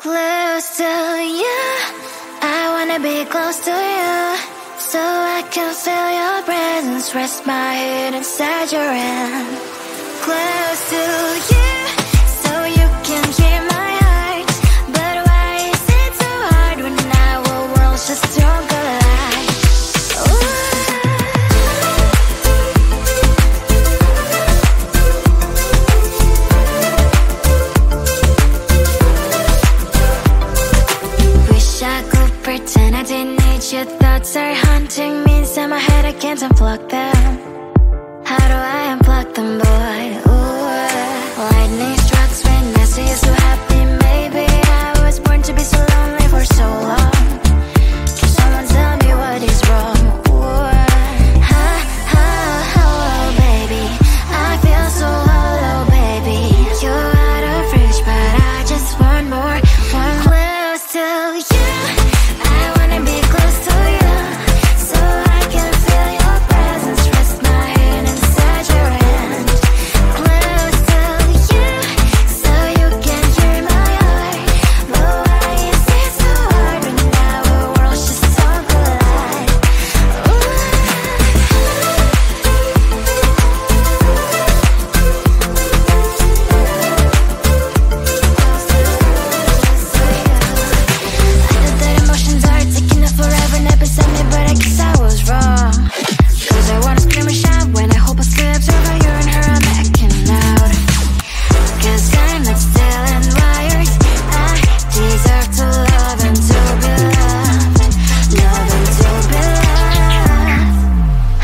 Close to you, I wanna be close to you, so I can feel your presence, rest my head inside your hand. Close to you, so you can hear my heart. But why is it so hard when our worlds just don't collide? Wish I could pretend I didn't need your thoughts are haunting me inside my head, I can't unplug them. How do I unplug them, boy? Ooh, lightning strikes when I see you so happy. Maybe I was born to be so lonely for so long. Can someone tell me what is wrong? Ooh, ha, ha, hello, baby. I feel so hollow, baby. You're out of reach, but I just want more, one close to you. I wanna be close to you, so I can feel your presence, rest my head inside your hand. Close to you, so you can hear my heart. But why is it so hard when our worlds just don't collide? I know that emotions are taking up forever, not beside me, but I guess I was wrong. Cause I wanna scream and shout when I hope I still observe how you and her are making out. Cause I'm not still and wired. I deserve to love and to be loved, love and to be loved.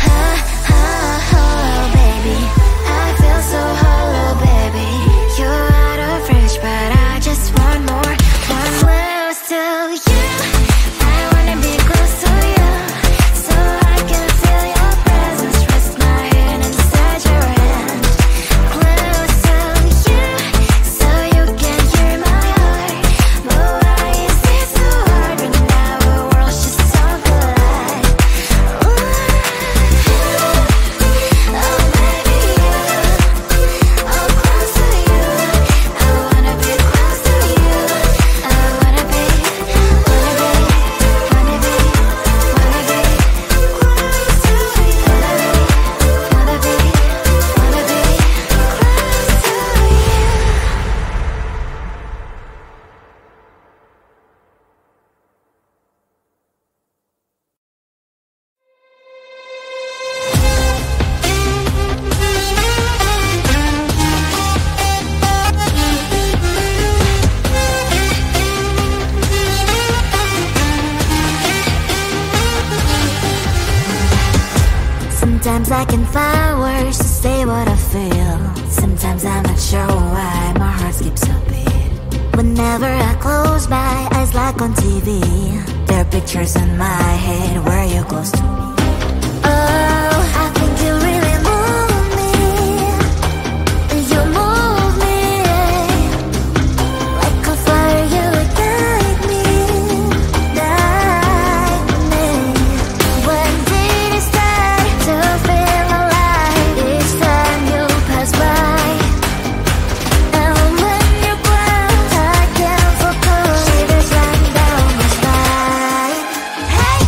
Ha, ha, hello, baby. I feel so hollow, baby. You're out of reach, but I just want more, one close to you. I wanna be close to you, so I can feel your presence, rest my head inside your hand. Close to you, so you can hear my heart. But why is it so hard when our worlds just don't collide? Ooh, oh baby, oh close to you. I wanna be close to you. I wanna be, wanna be, wanna be, wanna be close to you. Wanna be, wanna be, wanna be close to you. Sometimes I can find words to say what I feel. Sometimes I'm not sure why my heart skips a beat. Whenever I close my eyes like on TV, there are pictures in my head where you're close to me. Oh, I think you really move me. You move me like a fire, you guide me, guide me. When did it start to feel alive? Each time you pass by, and when you ground, I can't focus. Shivers run down my spine. Hey.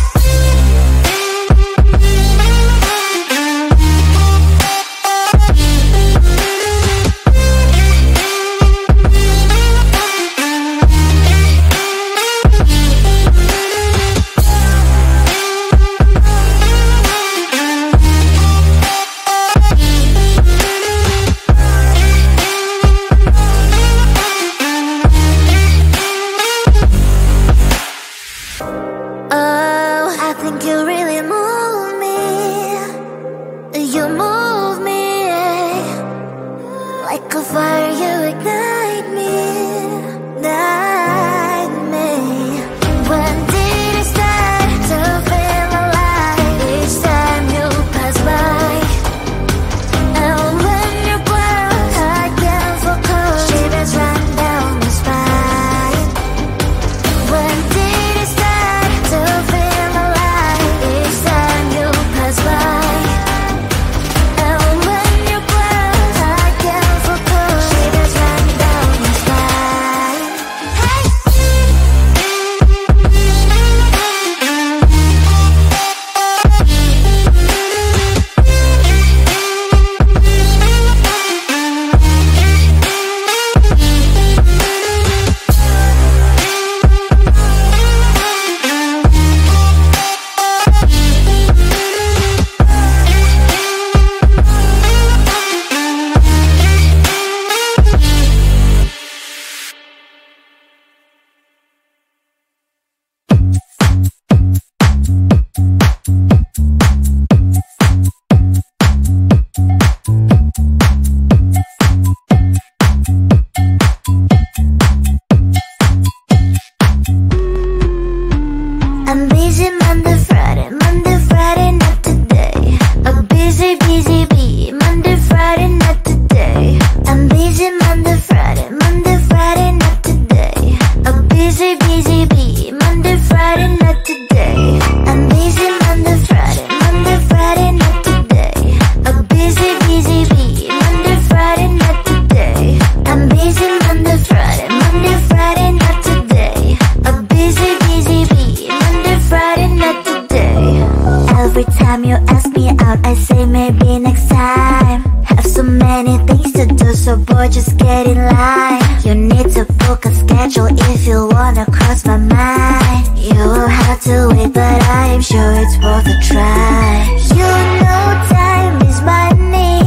book a schedule if you wanna cross my mind. You will have to wait, but I'm sure it's worth a try. You know time is money.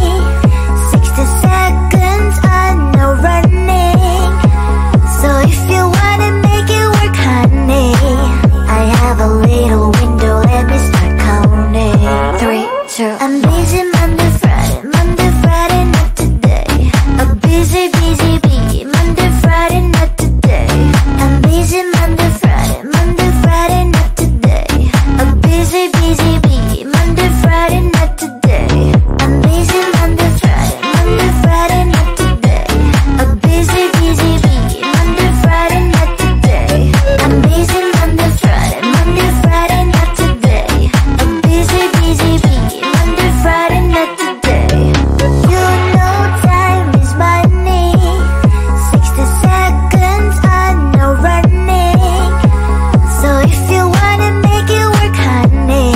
60 seconds on no running. So if you wanna make it work, honey, I have a little window, let me start counting. 3, 2, I'm busy Monday, Friday, Monday, Friday, not today. A busy, busy bee, Monday, Friday, not today. I'm busy Monday, Friday, Monday, Friday, not today. A busy, busy bee, Monday, Friday, not today. I'm busy Monday, Friday, Monday, Friday, not today. A busy, busy bee, Monday, Friday, not today. I'm busy Monday, Friday, Monday, Friday, not today. A busy, busy bee, Monday, Friday, not today. You know time is money. 60 seconds on no running. So if you wanna make it work, honey,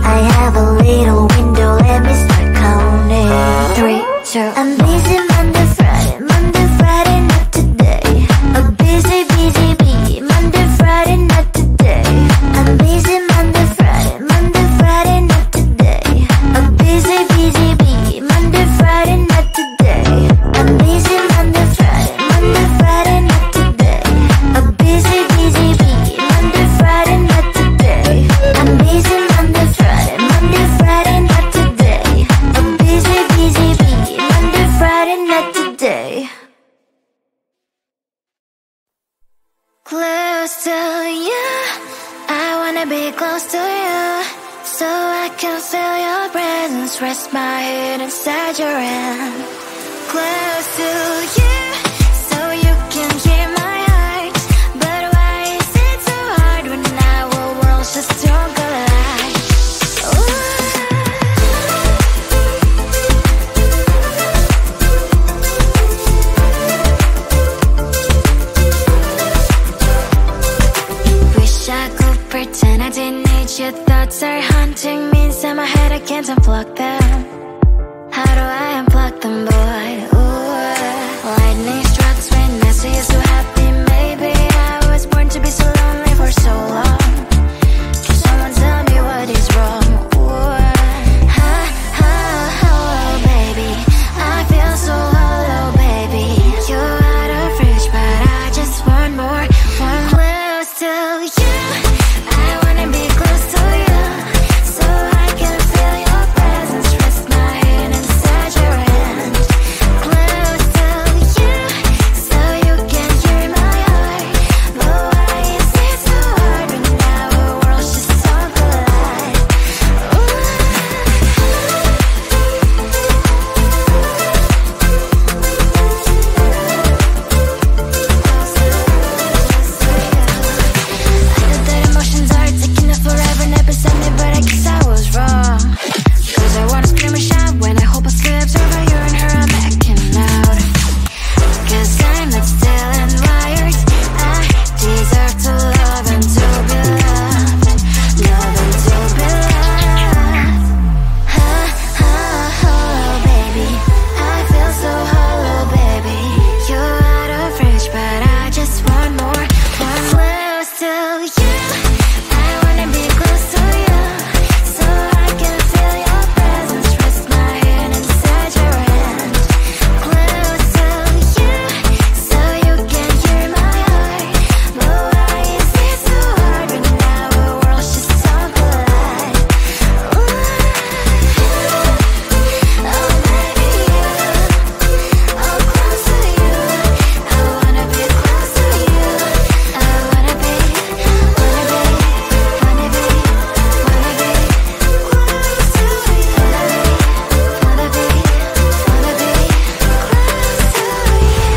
I have a little window, let me start counting. 3, 2, I'm busy Monday, Friday, Monday, Friday, not today. A busy, busy bee, Monday, Friday, not today. I'm busy Monday, Friday, Monday, Friday, not today. A busy, busy bee, Monday, Friday, not today. I'm busy Monday, Friday, Monday, Friday, not today. A busy, busy bee, Monday, Friday, not today. I'm busy Monday, Friday, Monday, Friday, not today. A busy, busy bee, Monday, Friday, not today. Close to you, I wanna be close to you, so I can feel your presence, rest my head inside your hand. Close to you, so you can hear my heart. But why is it so hard when our worlds just don't collide? Wish I could pretend I didn't need your thoughts are haunting me inside my head, I can't unplug them. How do I unplug them, boy? Ooh, lightning strikes when I see you so happy. Maybe I was born to be so lonely for so long. Can someone tell me what is wrong? Ooh, ha, ha, hello, baby. I feel so hollow, baby. You're out of reach, but I just want more, one close to you. I wanna be close to you, so I can feel your presence, rest my head inside your hand. Close to you, so you can hear my heart. But why is it so hard when our worlds just don't collide? I know that emotions are taking up forever, never sent me, but I guess I was wrong. Cause I wanna scream and shout when I hope I slip over you and her, I'm acting out. Cause I'm not still and wired. I deserve to love and to be loved. Love and to be loved. Ha, ha, hello, baby. I feel so hollow, baby. You're out of reach, but I just want more, one close to you. I wanna be close to you, so I can feel your presence, rest my head inside your hand. Close to you, so you can hear my heart. But why is it so hard when our worlds just don't collide? Ooh, oh baby, oh close to you. I wanna be close to you. I wanna be, wanna be, wanna be, wanna be close to you. Wanna be, wanna be close to you.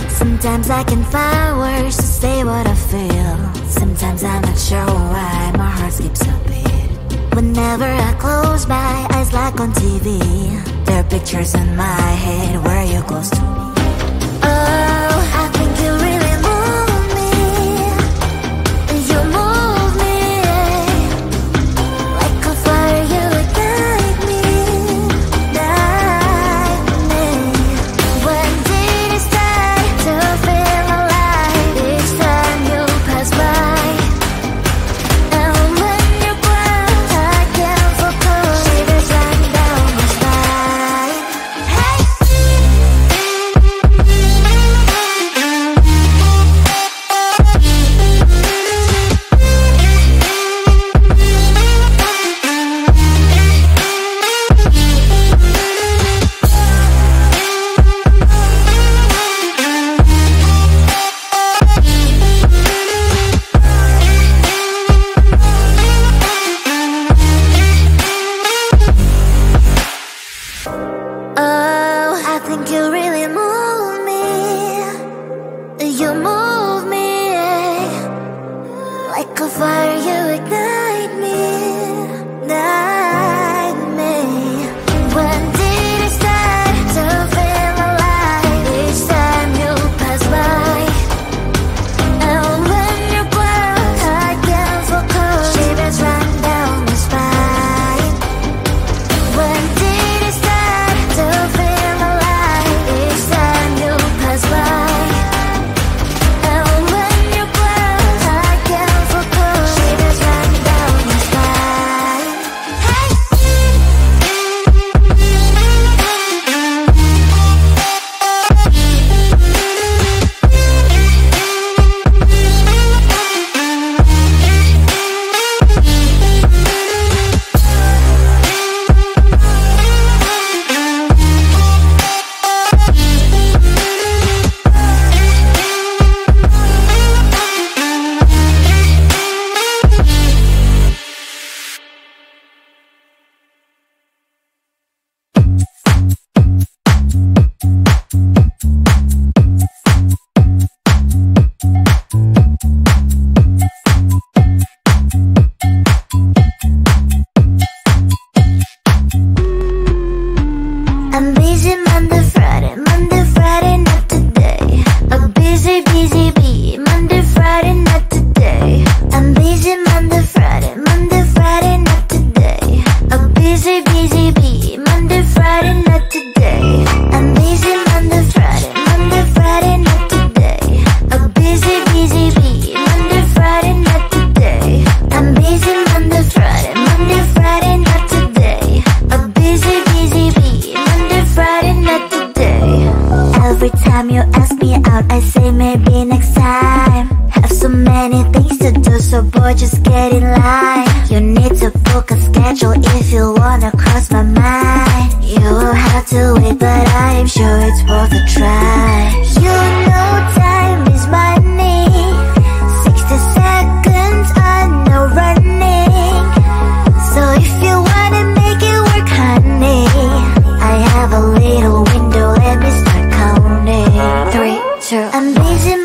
Sometimes I can find words to say what I feel. Sometimes I'm not sure why my heart skips a beat. Whenever I close my eyes like on TV, there are pictures in my head where you're close to me. Oh, I think you really move me. You move me like a fire, you ignite me, ignite me. When did it start to feel alive? Each time you pass by, and when you glance, I can't focus. Shivers run down my spine. Hey. Oh, I think you really move me. You move me like a fire, you ignite me, ignite me. When did it start to feel alive? Each time you pass by, and when you glance, I can't focus. Shivers run down my spine. When did it start to feel alive? Each time you pass by, and when you glance, I can't focus. Shivers run down my spine. Hey. I'm busy Monday, Friday, not today. A busy, busy bee, Monday, Friday, not today. I'm busy Monday, Friday, not today. A busy, busy bee, Monday, Friday, not today. I'm busy Monday, Friday, not today. A busy, busy bee, Monday, Friday, not today. I'm busy Monday, Friday, not today. A busy, busy bee, Monday, Friday, not today. Every time you ask me out, I say maybe next time. Have so many things to do, so boy, just get in line. You need to book a schedule if you wanna cross my mind. You will have to wait, but I am sure it's worth a try. You know time is money. 60 seconds on no running. So if you wanna make it work, honey, I have a little window, let me start counting. 3, 2, I'm busy